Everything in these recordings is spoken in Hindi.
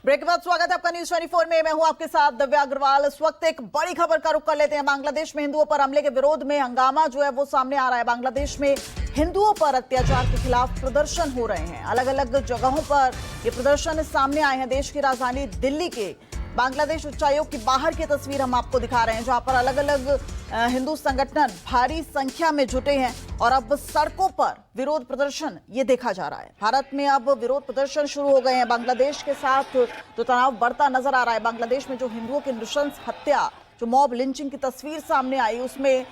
ब्रेक के बाद स्वागत है आपका न्यूज 24 में। मैं हूं आपके साथ दिव्या अग्रवाल। इस वक्त एक बड़ी खबर का रुख कर लेते हैं। बांग्लादेश में हिंदुओं पर हमले के विरोध में हंगामा जो है वो सामने आ रहा है। बांग्लादेश में हिंदुओं पर अत्याचार के खिलाफ प्रदर्शन हो रहे हैं। अलग अलग जगहों पर ये प्रदर्शन सामने आए हैं। देश की राजधानी दिल्ली के बांग्लादेश उच्चायोग की बाहर की तस्वीर हम आपको दिखा रहे हैं, जहां पर अलग अलग हिंदू संगठन भारी संख्या में जुटे हैं और अब सड़कों पर विरोध प्रदर्शन ये देखा जा रहा है। भारत में अब विरोध प्रदर्शन शुरू हो गए हैं। बांग्लादेश के साथ जो तनाव बढ़ता नजर आ रहा है, बांग्लादेश में जो हिंदुओं की नृशंस हत्या, जो मॉब लिंचिंग की तस्वीर सामने आई, उसमें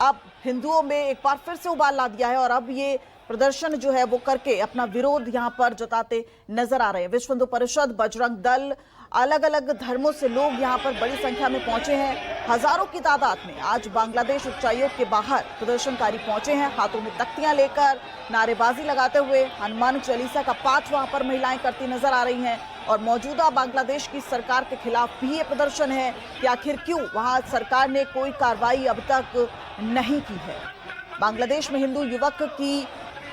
अब हिंदुओं में एक बार फिर से उबाल ला दिया है और अब ये प्रदर्शन जो है वो करके अपना विरोध यहां पर जताते नजर आ रहे हैं। विश्व हिंदू परिषद, बजरंग दल, अलग अलग धर्मों से लोग यहां पर बड़ी संख्या में पहुंचे हैं। हजारों की तादाद में आज बांग्लादेश उच्चायोग के बाहर प्रदर्शनकारी पहुंचे हैं। हाथों में तख्तियां लेकर नारेबाजी लगाते हुए हनुमान चालीसा का पाठ वहां पर महिलाएं करती नजर आ रही हैं। और मौजूदा बांग्लादेश की सरकार के खिलाफ भी ये प्रदर्शन है कि आखिर क्यों वहां सरकार ने कोई कार्रवाई अब तक नहीं की है। बांग्लादेश में हिंदू युवक की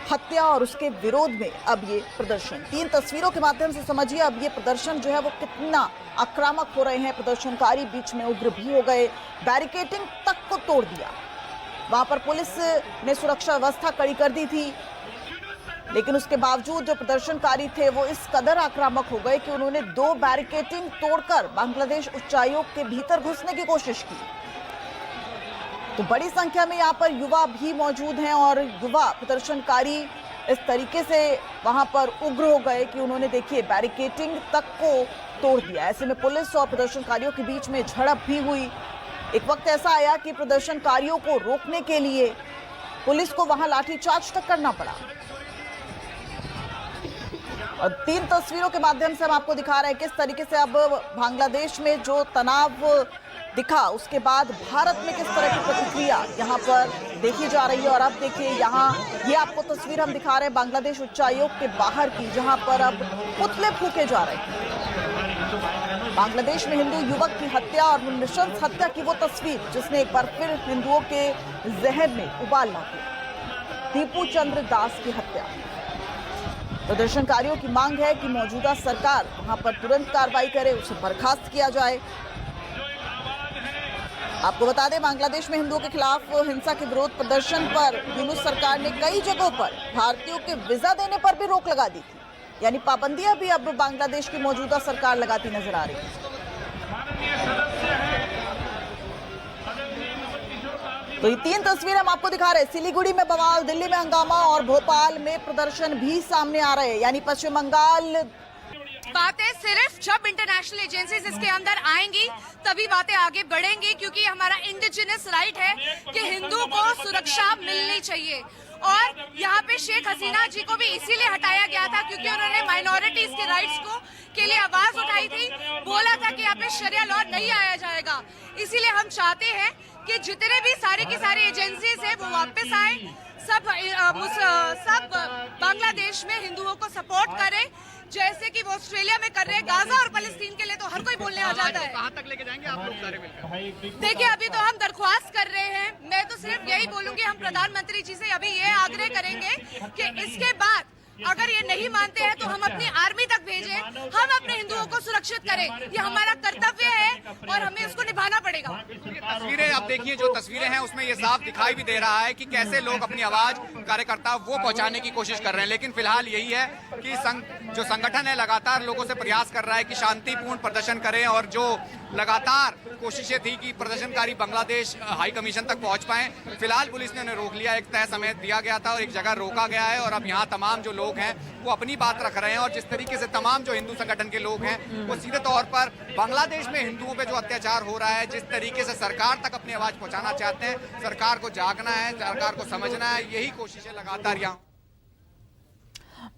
हत्या और उसके विरोध में अब ये प्रदर्शन, 3 तस्वीरों के माध्यम से समझिए अब ये प्रदर्शन जो है वो कितना आक्रामक हो रहे हैं। प्रदर्शनकारी बीच में उग्र भी हो गए, बैरिकेडिंग तक को तोड़ दिया। वहां पर पुलिस ने सुरक्षा व्यवस्था कड़ी कर दी थी, लेकिन उसके बावजूद जो प्रदर्शनकारी थे वो इस कदर आक्रामक हो गए कि उन्होंने 2 बैरिकेडिंग तोड़कर बांग्लादेश उच्चायोग के भीतर घुसने की कोशिश की। तो बड़ी संख्या में यहाँ पर युवा भी मौजूद हैं और युवा प्रदर्शनकारी इस तरीके से वहां पर उग्र हो गए कि उन्होंने देखिए बैरिकेडिंग तक को तोड़ दिया। ऐसे में पुलिस और प्रदर्शनकारियों के बीच में झड़प भी हुई। एक वक्त ऐसा आया कि प्रदर्शनकारियों को रोकने के लिए पुलिस को वहां लाठीचार्ज तक करना पड़ा। और 3 तस्वीरों के माध्यम से हम आपको दिखा रहे हैं किस तरीके से अब बांग्लादेश में जो तनाव दिखा, उसके बाद भारत में किस तरह की प्रतिक्रिया यहाँ पर देखी जा रही है। और अब देखिए यहाँ ये आपको तस्वीर हम दिखा रहे हैं बांग्लादेश उच्चायोग के बाहर की, जहाँ पर अब पुतले फूके जा रहे हैं। बांग्लादेश में हिंदू युवक की हत्या और नृशंस हत्या की वो तस्वीर जिसने एक बार फिर हिंदुओं के जहन में उबाल ला दी। दीपू चंद्र दास की हत्या। प्रदर्शनकारियों की मांग है कि मौजूदा सरकार वहां पर तुरंत कार्रवाई करे, उसे बर्खास्त किया जाए। आपको बता दें, बांग्लादेश में हिंदुओं के खिलाफ हिंसा के विरोध प्रदर्शन पर यूनुस सरकार ने कई जगहों पर भारतीयों के वीजा देने पर भी रोक लगा दी थी। यानी पाबंदियां भी अब बांग्लादेश की मौजूदा सरकार लगाती नजर आ रही है। तो ये 3 तस्वीरें हम आपको दिखा रहे हैं। सिलीगुड़ी में बवाल, दिल्ली में हंगामा और भोपाल में प्रदर्शन भी सामने आ रहे हैं। यानी पश्चिम बंगाल, बातें सिर्फ जब इंटरनेशनल एजेंसीज इसके अंदर आएंगी तभी बातें आगे बढ़ेंगी, क्योंकि हमारा इंडिजिनस राइट है कि हिंदू को सुरक्षा मिलनी चाहिए। और यहाँ पे शेख हसीना जी को भी इसीलिए हटाया गया था क्योंकि उन्होंने माइनॉरिटीज के राइट्स को के लिए आवाज उठाई थी, बोला था कि यहाँ पे शरिया लॉ नहीं आया जाएगा। इसीलिए हम चाहते हैं कि जितने भी सारे की सारी एजेंसीज है वो वापस आए, सब बांग्लादेश में हिंदुओं को सपोर्ट करें जैसे कि वो ऑस्ट्रेलिया में कर रहे हैं। गाजा और फलस्तीन के लिए तो हर कोई बोलने आ जाता है। कहां तक लेके जाएंगे आप लोग सारे मिलकर? देखिए, अभी तो हम दरख्वास्त कर रहे हैं। मैं तो सिर्फ यही बोलूंगी, हम प्रधानमंत्री जी से अभी ये आग्रह करेंगे कि इसके बाद अगर ये नहीं मानते हैं तो हम अपनी आर्मी तक भेजें, हम अपने हिंदुओं को सुरक्षित करें। ये हमारा कर्तव्य है और हमें उसको निभाना पड़ेगा। तस्वीरें आप देखिए, जो तस्वीरें हैं उसमें ये साफ दिखाई भी दे रहा है कि कैसे लोग अपनी आवाज कार्यकर्ता वो पहुंचाने की कोशिश कर रहे हैं। लेकिन फिलहाल यही है कि जो संगठन है लगातार लोगों से प्रयास कर रहा है कि शांतिपूर्ण प्रदर्शन करें और जो लगातार कोशिशें थी कि प्रदर्शनकारी बांग्लादेश हाई कमीशन तक पहुंच पाएं, फिलहाल पुलिस ने उन्हें रोक लिया। एक तय समय दिया गया था और एक जगह रोका गया है और अब यहाँ तमाम जो लोग हैं वो अपनी बात रख रहे हैं। और जिस तरीके से तमाम जो हिंदू संगठन के लोग हैं वो सीधे तौर पर बांग्लादेश में हिंदुओं पे जो अत्याचार हो रहा है, जिस तरीके से सरकार तक अपनी आवाज पहुंचाना चाहते हैं, सरकार को जागना है, सरकार को समझना है, यही कोशिशें लगातार यहाँ।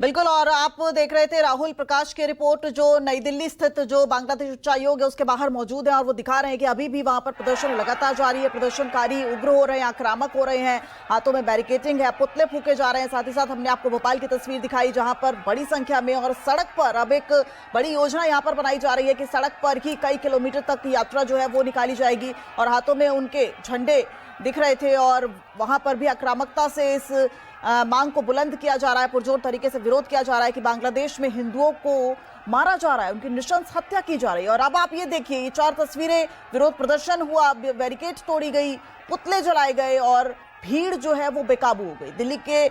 बिल्कुल। और आप देख रहे थे राहुल प्रकाश की रिपोर्ट, जो नई दिल्ली स्थित जो बांग्लादेश उच्चायोग है उसके बाहर मौजूद है और वो दिखा रहे हैं कि अभी भी वहां पर प्रदर्शन लगातार जारी है। प्रदर्शनकारी उग्र हो रहे हैं, आक्रामक हो रहे हैं, हाथों में बैरिकेडिंग है, पुतले फूके जा रहे हैं। साथ ही साथ हमने आपको भोपाल की तस्वीर दिखाई जहां पर बड़ी संख्या में और सड़क पर अब एक बड़ी योजना यहां पर बनाई जा रही है कि सड़क पर ही कई किलोमीटर तक की यात्रा जो है वो निकाली जाएगी और हाथों में उनके झंडे दिख रहे थे और वहां पर भी आक्रामकता से इस मांग को बुलंद किया जा रहा है, पुरजोर तरीके से विरोध किया जा रहा है कि बांग्लादेश में हिंदुओं को मारा जा रहा है, उनकी नृशंस हत्या की जा रही है। और अब आप ये देखिए, ये 4 तस्वीरें, विरोध प्रदर्शन हुआ, बैरिकेड तोड़ी गई, पुतले जलाए गए और भीड़ जो है वो बेकाबू हो गई। दिल्ली के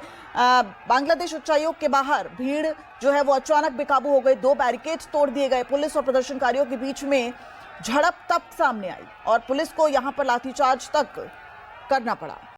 बांग्लादेश उच्चायोग के बाहर भीड़ जो है वो अचानक बेकाबू हो गई, 2 बैरिकेड तोड़ दिए गए। पुलिस और प्रदर्शनकारियों के बीच में झड़प तब सामने आई और पुलिस को यहां पर लाठीचार्ज तक करना पड़ा।